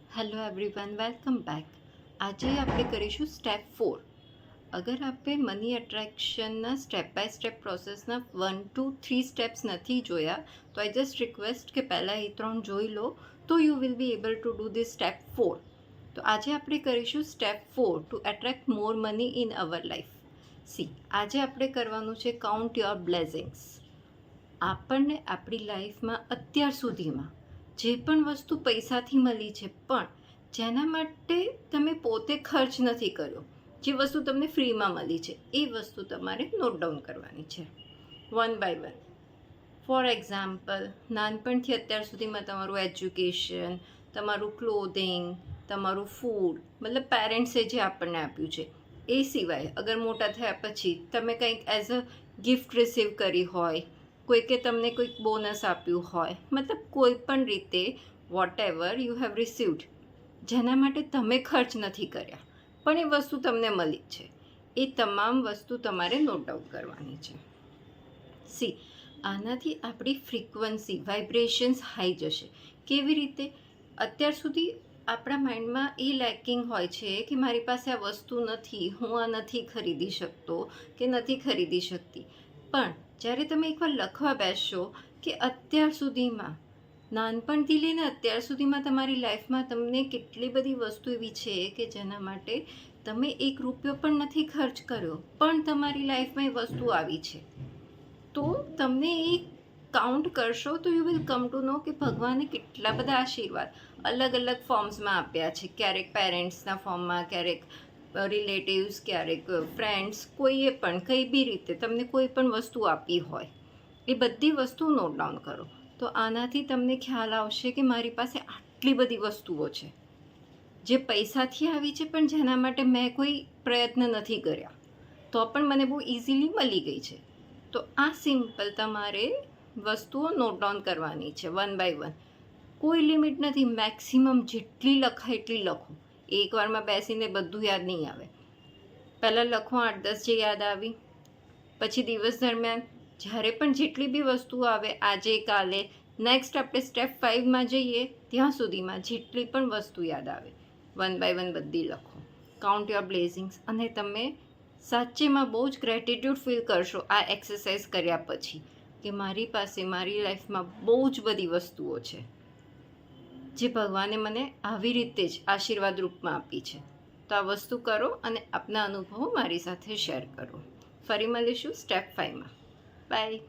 Hello everyone, welcome back. આજે આપણે કરીશું સ્ટેપ 4. અગર આપણે મની એટ્રેક્શનના સ્ટેપ બાય સ્ટેપ પ્રોસેસના 1 to 3 સ્ટેપ્સ નથી જોયા તો આઈ જસ્ટ રિક્વેસ્ટ કે પહેલાં એ 3 જોઈ લો તો you will be able to do this step 4. તો આજે આપણે કરીશું step 4 to attract more money in our life. આજે આપણે કરવાનું છે કાઉન્ટ યોર બ્લેસિંગ્સ. આપણને આપણી લાઈફમાં અત્યાર સુધીમાં જે પણ વસ્તુ પૈસાથી મળી છે પણ જેના માટે તમે પોતે ખર્ચ નથી કર્યો, જે વસ્તુ તમને ફ્રીમાં મળી છે એ વસ્તુ તમારે નોટ ડાઉન કરવાની છે one by one. For example, નાનપણથી અત્યાર સુધીમાં તમારું એજ્યુકેશન, તમારું ક્લોધિંગ, તમારું ફૂડ, મતલબ પેરેન્ટ્સે જે આપણને આપ્યું છે એ સિવાય અગર મોટા થયા પછી તમે કંઈક એઝ અ ગિફ્ટ રિસીવ કરી હોય, કોઈકે તમને કોઈક બોનસ આપ્યું હોય, મતલબ કોઈ પણ રીતે whatever you have received, જેના માટે તમે ખર્ચ નથી કર્યા પણ એ વસ્તુ તમને મળી છે, એ તમામ વસ્તુ તમારે નોટ ડાઉન કરવાની છે. આનાથી આપણી ફ્રીક્વન્સી વાઇબ્રેશન્સ હાઈ જશે. કેવી રીતે? અત્યાર સુધી આપણા માઇન્ડમાં એ લેકિંગ હોય છે કે મારી પાસે આ વસ્તુ નથી, હું આ નથી ખરીદી શકતો કે નથી ખરીદી શકતી. પણ જ્યારે તમે એકવાર લખવા બેસશો કે અત્યાર સુધીમાં, નાનપણથી લઈને અત્યાર સુધીમાં તમારી લાઈફમાં તમને કેટલી બધી વસ્તુ એવી છે કે જેના માટે તમે 1 રૂપિયો પણ નથી ખર્ચ કર્યો પણ તમારી લાઈફમાં એ વસ્તુ આવી છે, તો તમને એ કાઉન્ટ કરશો તો યુ વિલ કમ ટુ નો કે ભગવાને કેટલા બધા આશીર્વાદ અલગ અલગ ફોર્મ્સમાં આપ્યા છે. ક્યારેક પેરેન્ટ્સના ફોર્મમાં, ક્યારેક રિલેટિવ્સ, ક્યારેક ફ્રેન્ડ્સ, કોઈએ પણ કંઈ બી રીતે તમને કોઈ પણ વસ્તુ આપી હોય, એ બધી વસ્તુ નોટ ડાઉન કરો. તો આનાથી તમને ખ્યાલ આવશે કે મારી પાસે આટલી બધી વસ્તુઓ છે જે પૈસાથી આવી છે પણ જેના માટે મેં કોઈ પ્રયત્ન નથી કર્યા તો પણ મને બહુ ઇઝીલી મળી ગઈ છે. તો આ સિમ્પલ તમારે વસ્તુઓ નોટ ડાઉન કરવાની છે વન બાય વન. કોઈ લિમિટ નથી, મેક્સિમમ જેટલી લખાય એટલી લખો. એકવારમાં બેસીને બધું યાદ નહીં આવે. પહેલાં લખો 8-10 જે યાદ આવી, પછી દિવસ દરમિયાન જ્યારે પણ જેટલી બી વસ્તુઓ આવે, આજે કાલે, નેક્સ્ટ આપણે સ્ટેપ 5માં જઈએ ત્યાં સુધીમાં જેટલી પણ વસ્તુ યાદ આવે વન બાય વન બધી લખો. Count your blessings. અને તમે સાચેમાં બહુ જ ગ્રેટિટ્યૂડ ફીલ કરશો આ એક્સરસાઇઝ કર્યા પછી કે મારી પાસે મારી લાઈફમાં બહુ જ બધી વસ્તુઓ છે જે ભગવાને મને આવી રીતે જ આશીર્વાદ રૂપમાં આપી છે. તો આ વસ્તુ કરો અને આપના અનુભવો મારી સાથે શેર કરો. ફરી મળીશું સ્ટેપ 5માં. બાય.